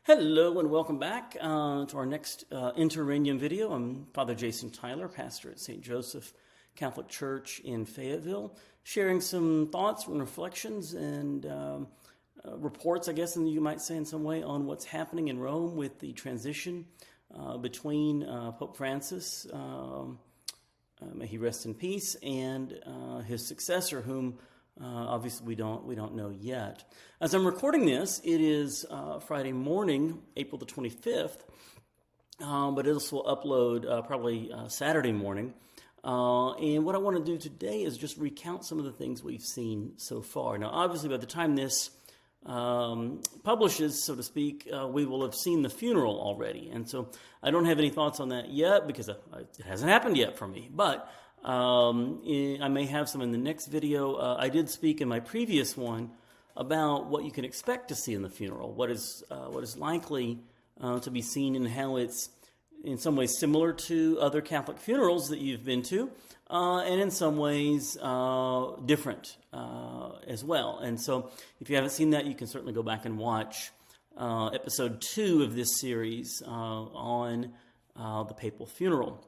Hello and welcome back to our next Interregnum video. I'm Father Jason Tyler, pastor at St. Joseph Catholic Church in Fayetteville, sharing some thoughts and reflections and reports, I guess, and you might say in some way, on what's happening in Rome with the transition between Pope Francis, may he rest in peace, and his successor, whom obviously we don't know yet. As I'm recording this, it is Friday morning, April the 25th, but this will upload probably Saturday morning. And what I want to do today is just recount some of the things we've seen so far. Now, obviously, by the time this publishes, so to speak, we will have seen the funeral already. And so I don't have any thoughts on that yet because it hasn't happened yet for me. But I may have some in the next video. I did speak in my previous one about what you can expect to see in the funeral, what is likely to be seen, and how it's in some ways similar to other Catholic funerals that you've been to, and in some ways different as well. And so if you haven't seen that, you can certainly go back and watch episode 2 of this series on the papal funeral.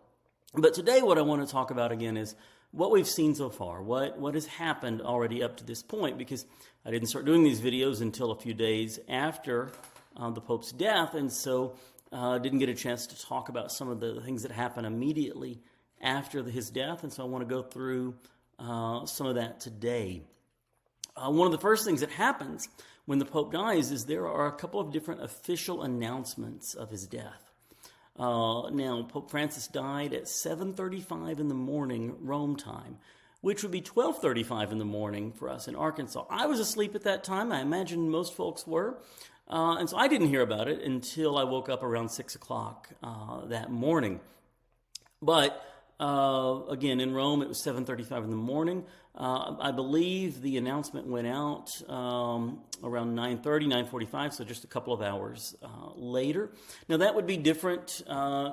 But today what I want to talk about again is what we've seen so far, what has happened already up to this point, because I didn't start doing these videos until a few days after the Pope's death, and so I didn't get a chance to talk about some of the things that happened immediately after his death, and so I want to go through some of that today. One of the first things that happens when the Pope dies is there are a couple of different official announcements of his death. Now, Pope Francis died at 7:35 in the morning, Rome time, which would be 12:35 in the morning for us in Arkansas. I was asleep at that time. I imagine most folks were. And so I didn't hear about it until I woke up around 6 o'clock that morning. But again, in Rome, it was 7:35 in the morning. I believe the announcement went out around 9:30, 9:45, so just a couple of hours later. Now, that would be different,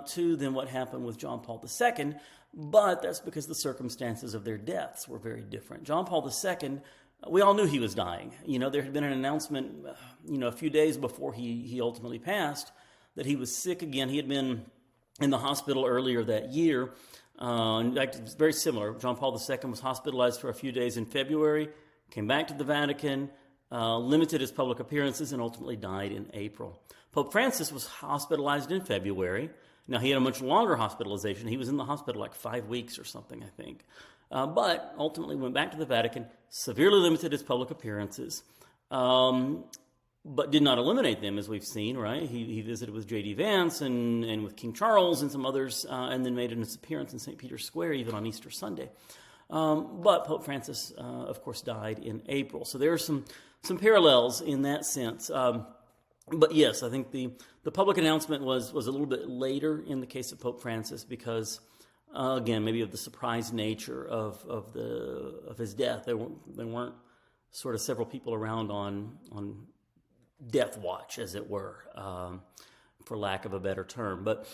too, than what happened with John Paul II, but that's because the circumstances of their deaths were very different. John Paul II, we all knew he was dying. You know, there had been an announcement, a few days before he ultimately passed, that he was sick again. He had been in the hospital earlier that year. In fact, it's very similar. John Paul II was hospitalized for a few days in February, came back to the Vatican, limited his public appearances, and ultimately died in April. Pope Francis was hospitalized in February. Now, he had a much longer hospitalization. He was in the hospital like 5 weeks or something, I think. But ultimately went back to the Vatican, severely limited his public appearances, but did not eliminate them, as we've seen, right? He visited with J.D. Vance and with King Charles and some others, and then made an appearance in St. Peter's Square, even on Easter Sunday. But Pope Francis, of course, died in April. So there are some parallels in that sense. But yes, I think the public announcement was a little bit later in the case of Pope Francis because, again, maybe of the surprise nature of his death. There weren't sort of several people around on death watch, as it were, for lack of a better term. But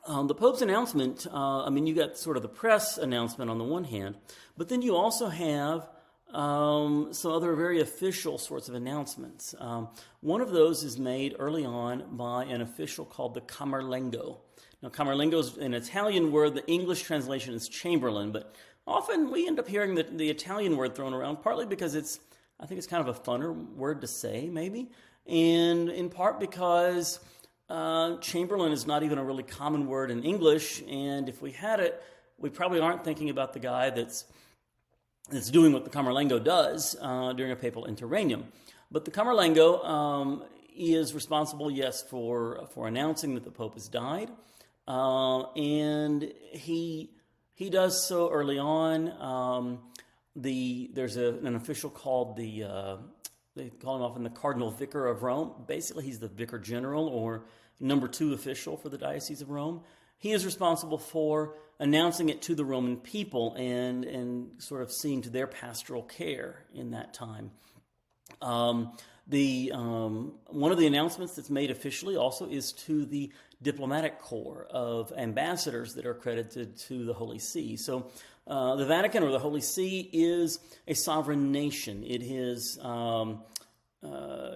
the Pope's announcement, you got sort of the press announcement on the one hand, but then you also have some other very official sorts of announcements. One of those is made early on by an official called the Camerlengo. Now, Camerlengo is an Italian word. The English translation is chamberlain, but often we end up hearing the Italian word thrown around, partly because I think it's kind of a funner word to say, maybe, and in part because chamberlain is not even a really common word in English, and if we had it, we probably aren't thinking about the guy that's doing what the Camerlengo does during a papal interregnum. But the Camerlengo is responsible, yes, for announcing that the Pope has died, and he does so early on. There's an official called they call him often the Cardinal Vicar of Rome. Basically, he's the Vicar General or number 2 official for the Diocese of Rome. He is responsible for announcing it to the Roman people and sort of seeing to their pastoral care in that time. One of the announcements that's made officially also is to the diplomatic corps of ambassadors that are accredited to the Holy See. So the Vatican or the Holy See is a sovereign nation. It is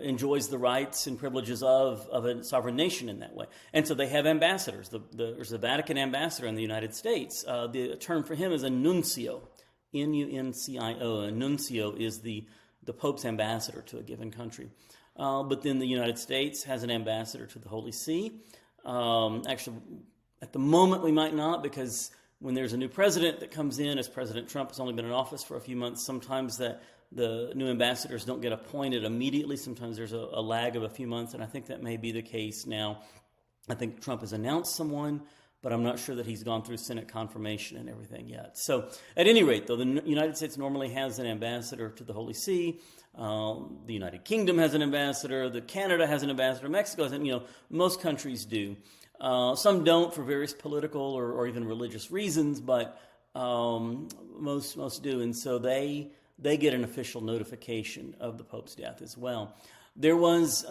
enjoys the rights and privileges of a sovereign nation in that way. And so they have ambassadors. There's a Vatican ambassador in the United States. The term for him is a nuncio, Nuncio. A nuncio is the Pope's ambassador to a given country. But then the United States has an ambassador to the Holy See. Actually, at the moment we might not, because when there's a new president that comes in, as President Trump has only been in office for a few months, sometimes that the new ambassadors don't get appointed immediately. Sometimes there's a lag of a few months, and I think that may be the case now. I think Trump has announced someone, but I'm not sure that he's gone through Senate confirmation and everything yet. So at any rate, though, the United States normally has an ambassador to the Holy See. The United Kingdom has an ambassador. Canada has an ambassador. Mexico has, most countries do. Some don't for various political or even religious reasons, but most do. And so they get an official notification of the Pope's death as well. There was,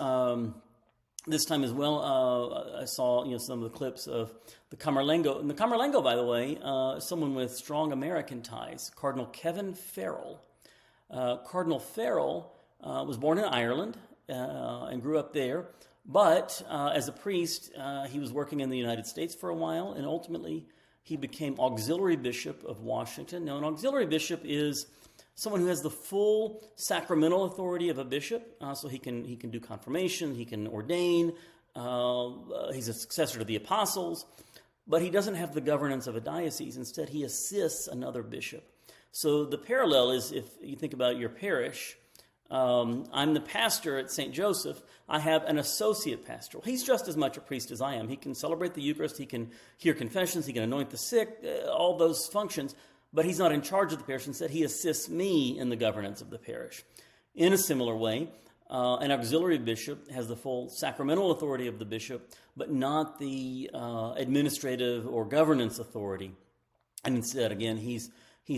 this time as well, I saw some of the clips of the Camerlengo. And the Camerlengo, by the way, someone with strong American ties, Cardinal Kevin Farrell. Cardinal Farrell was born in Ireland and grew up there. But as a priest, he was working in the United States for a while, and ultimately he became auxiliary bishop of Washington. Now, an auxiliary bishop is someone who has the full sacramental authority of a bishop, so he can do confirmation, he can ordain, he's a successor to the apostles, but he doesn't have the governance of a diocese. Instead, he assists another bishop. So the parallel is, if you think about your parish, I'm the pastor at St. Joseph. I have an associate pastor. He's just as much a priest as I am. He can celebrate the Eucharist, he can hear confessions, he can anoint the sick, all those functions, but he's not in charge of the parish. Instead, he assists me in the governance of the parish. In a similar way, an auxiliary bishop has the full sacramental authority of the bishop, but not the administrative or governance authority. And instead, again, he's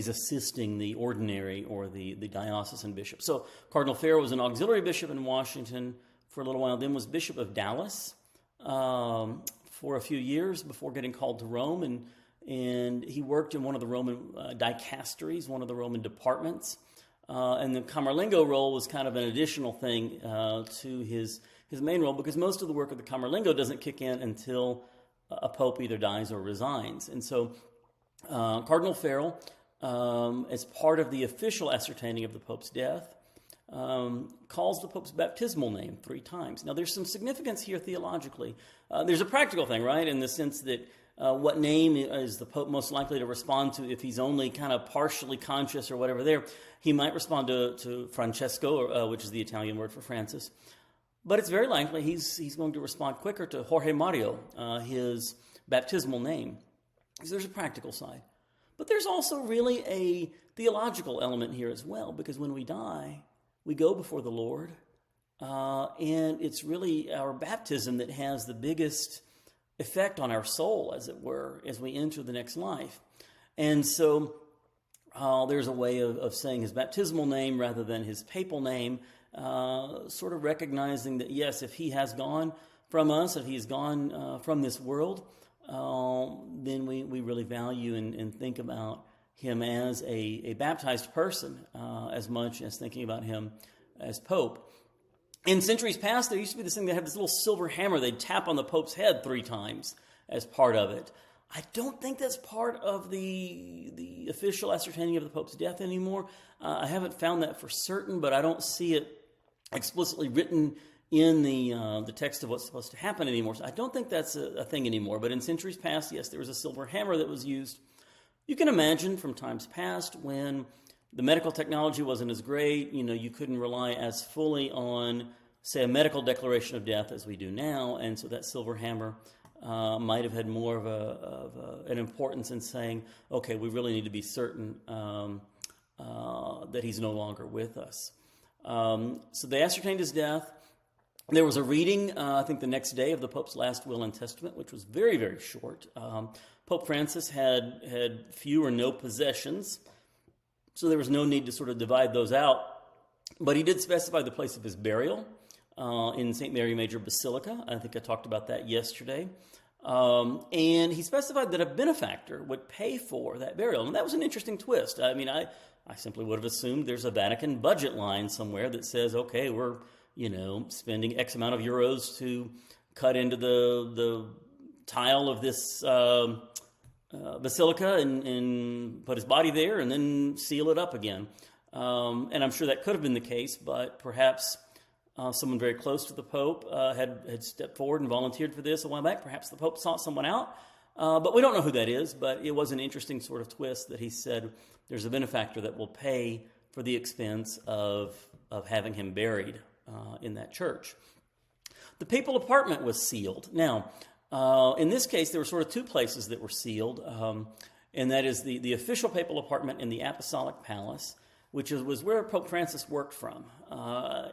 assisting the ordinary or the diocesan bishop. So Cardinal Farrell was an auxiliary bishop in Washington for a little while, then was Bishop of Dallas for a few years before getting called to Rome, and he worked in one of the Roman dicasteries, one of the Roman departments. And the Camerlengo role was kind of an additional thing to his main role, because most of the work of the Camerlengo doesn't kick in until a pope either dies or resigns. And so Cardinal Farrell, as part of the official ascertaining of the Pope's death, calls the Pope's baptismal name 3 times. Now, there's some significance here theologically. There's a practical thing, right, in the sense that what name is the Pope most likely to respond to if he's only kind of partially conscious or whatever there. He might respond to Francesco, which is the Italian word for Francis. But it's very likely he's going to respond quicker to Jorge Mario, his baptismal name. So there's a practical side. But there's also really a theological element here as well, because when we die, we go before the Lord, and it's really our baptism that has the biggest effect on our soul, as it were, as we enter the next life. And so there's a way of saying his baptismal name rather than his papal name, sort of recognizing that, yes, if he has gone from us, if he's gone from this world, then we really value and think about him as a baptized person as much as thinking about him as Pope. In centuries past, there used to be this thing that had this little silver hammer they'd tap on the Pope's head 3 times as part of it. I don't think that's part of the official ascertaining of the Pope's death anymore. I haven't found that for certain, but I don't see it explicitly written in the text of what's supposed to happen anymore. So I don't think that's a thing anymore. But in centuries past, yes, there was a silver hammer that was used. You can imagine from times past when the medical technology wasn't as great, you couldn't rely as fully on, say, a medical declaration of death as we do now, and so that silver hammer might have had more of an importance in saying, okay, we really need to be certain that he's no longer with us. So they ascertained his death. There was a reading, I think the next day, of the Pope's last will and testament, which was very, very short. Pope Francis had few or no possessions, so there was no need to sort of divide those out. But he did specify the place of his burial in St. Mary Major Basilica. I think I talked about that yesterday. And he specified that a benefactor would pay for that burial. And that was an interesting twist. I mean, I simply would have assumed there's a Vatican budget line somewhere that says, okay, we're spending X amount of euros to cut into the tile of this basilica and put his body there and then seal it up again. And I'm sure that could have been the case, but perhaps someone very close to the Pope had stepped forward and volunteered for this a while back. Perhaps the Pope sought someone out, but we don't know who that is. But it was an interesting sort of twist that he said there's a benefactor that will pay for the expense of having him buried in that church. The papal apartment was sealed. Now, in this case, there were sort of two places that were sealed, and that is the official papal apartment in the Apostolic Palace, which was where Pope Francis worked from,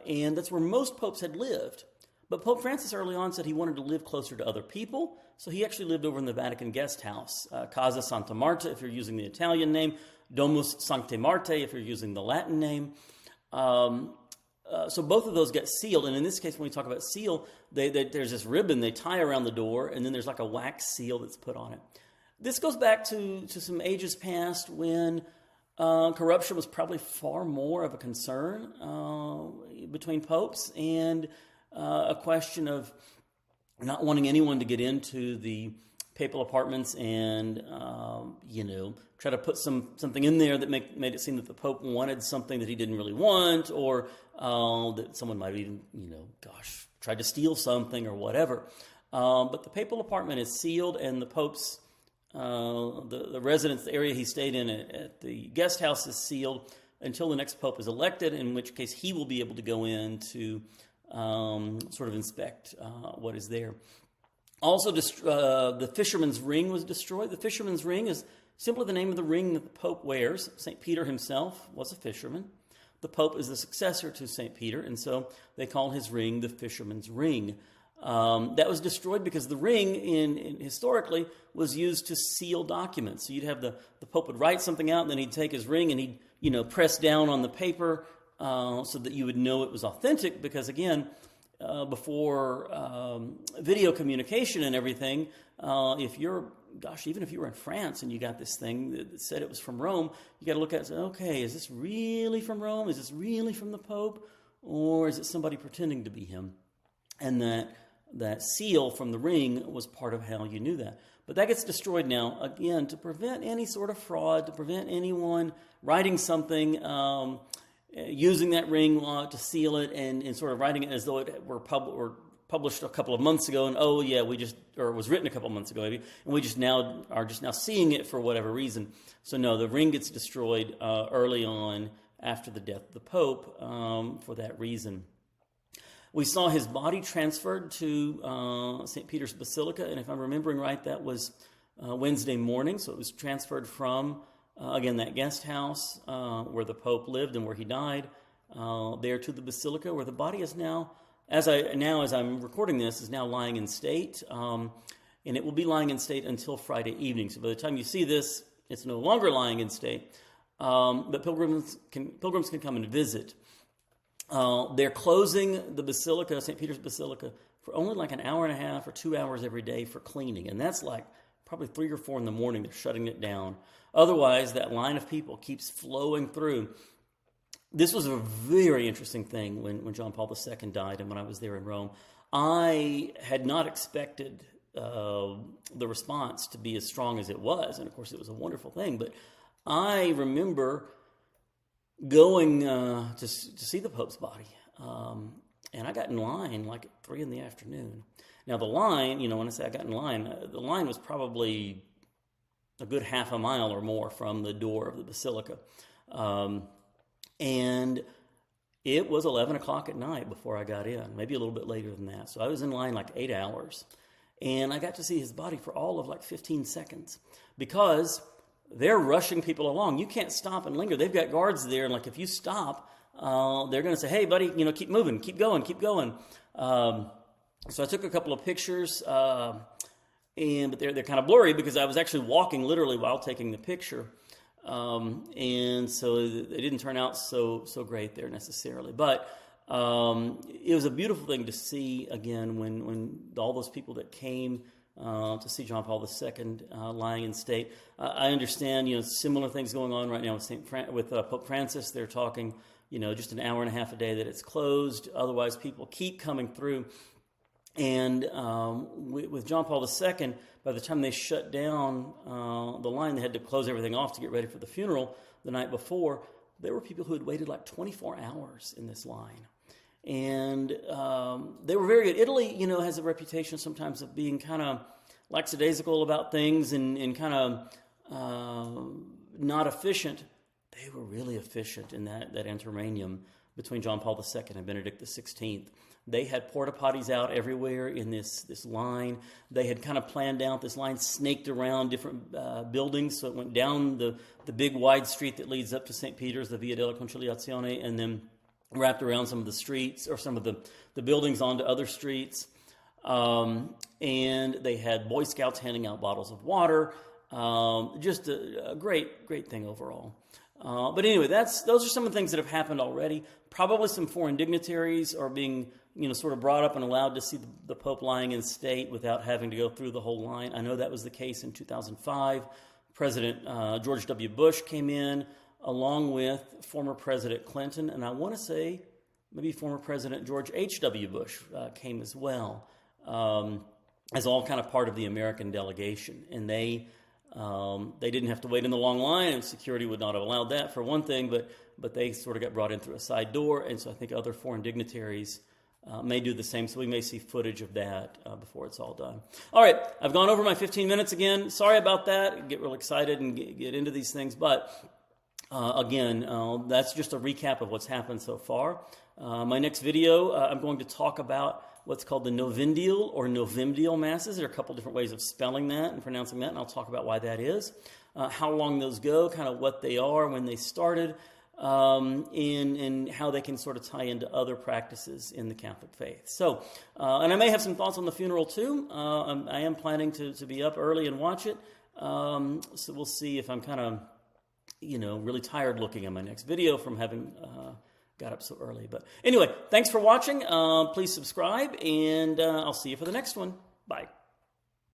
and that's where most popes had lived. But Pope Francis early on said he wanted to live closer to other people, so he actually lived over in the Vatican guest house, Casa Santa Marta, if you're using the Italian name, Domus Sanctae Martae, if you're using the Latin name. So both of those get sealed, and in this case, when we talk about seal, there's this ribbon they tie around the door, and then there's like a wax seal that's put on it. This goes back to some ages past when corruption was probably far more of a concern between popes, and a question of not wanting anyone to get into the papal apartments and try to put something in there that made it seem that the Pope wanted something that he didn't really want, or that someone might even tried to steal something or whatever. But the papal apartment is sealed, and the Pope's the residence, the area he stayed in at the guest house, is sealed until the next Pope is elected, in which case he will be able to go in to sort of inspect what is there. Also, the fisherman's ring was destroyed. The fisherman's ring is simply the name of the ring that the Pope wears. St. Peter himself was a fisherman. The Pope is the successor to St. Peter, and so they call his ring the fisherman's ring. That was destroyed because the ring, historically, was used to seal documents. So you'd have the Pope would write something out, and then he'd take his ring and he'd press down on the paper so that you would know it was authentic. Because again, before video communication and everything, even if you were in France and you got this thing that said it was from Rome, you got to look at it and say, okay, is this really from Rome? Is this really from the Pope? Or is it somebody pretending to be him? And that seal from the ring was part of how you knew that. But that gets destroyed now, again, to prevent any sort of fraud, to prevent anyone writing something, using that ring to seal it, and sort of writing it as though it were published a couple of months ago, and it was written a couple of months ago, maybe, and we are just now seeing it for whatever reason. So no, the ring gets destroyed early on after the death of the Pope for that reason. We saw his body transferred to St. Peter's Basilica, and if I'm remembering right, that was Wednesday morning. So it was transferred from, again, that guest house where the Pope lived and where he died, there to the Basilica, where the body is now, as I'm recording this, is now lying in state, and it will be lying in state until Friday evening. So by the time you see this, it's no longer lying in state, but pilgrims can come and visit. They're closing the Basilica, St. Peter's Basilica, for only like an hour and a half or 2 hours every day for cleaning. And that's like probably 3 or 4 in the morning. They're shutting it down. Otherwise, that line of people keeps flowing through. This was a very interesting thing when John Paul II died and when I was there in Rome. I had not expected the response to be as strong as it was. And of course, it was a wonderful thing. But I remember going to see the Pope's body, and I got in line like at 3 p.m. Now the line, when I say I got in line, the line was probably a good half a mile or more from the door of the Basilica, and it was 11 o'clock at night before I got in, maybe a little bit later than that. So I was in line like 8 hours, and I got to see his body for all of like 15 seconds because they're rushing people along. You can't stop and linger. They've got guards there, and like if you stop, they're going to say, "Hey, buddy, keep moving, keep going." So I took a couple of pictures, but they're kind of blurry because I was actually walking literally while taking the picture, and so they didn't turn out so great there necessarily. But it was a beautiful thing to see again when all those people that came to see John Paul II lying in state. I understand, similar things going on right now with Pope Francis. They're talking just an hour and a half a day that it's closed. Otherwise, people keep coming through. And with John Paul II, by the time they shut down the line, they had to close everything off to get ready for the funeral the night before. There were people who had waited like 24 hours in this line. And they were very good. Italy, has a reputation sometimes of being kind of lackadaisical about things and kind of not efficient. They were really efficient in that interregnum between John Paul II and Benedict XVI. They had porta potties out everywhere in this line. They had kind of planned out this line, snaked around different buildings, so it went down the big wide street that leads up to St. Peter's, the Via della Conciliazione, and then wrapped around some of the streets or some of the buildings onto other streets. And they had Boy Scouts handing out bottles of water. Just a great thing overall. But anyway, those are some of the things that have happened already. Probably some foreign dignitaries are being sort of brought up and allowed to see the Pope lying in state without having to go through the whole line. I know that was the case in 2005. President George W. Bush came in along with former President Clinton, and I want to say maybe former President George H.W. Bush came as well, as all kind of part of the American delegation. And they didn't have to wait in the long line, and security would not have allowed that for one thing, but they sort of got brought in through a side door, and so I think other foreign dignitaries may do the same, so we may see footage of that before it's all done. All right, I've gone over my 15 minutes again. Sorry about that. I get real excited and get into these things, but again, that's just a recap of what's happened so far. My next video, I'm going to talk about what's called the Novendial or Novimdial Masses. There are a couple different ways of spelling that and pronouncing that, and I'll talk about why that is, how long those go, kind of what they are, when they started, and how they can sort of tie into other practices in the Catholic faith. So, and I may have some thoughts on the funeral too. I am planning to be up early and watch it, so we'll see if I'm kind of, really tired looking at my next video from having got up so early. But anyway, thanks for watching. Please subscribe, and I'll see you for the next one. Bye.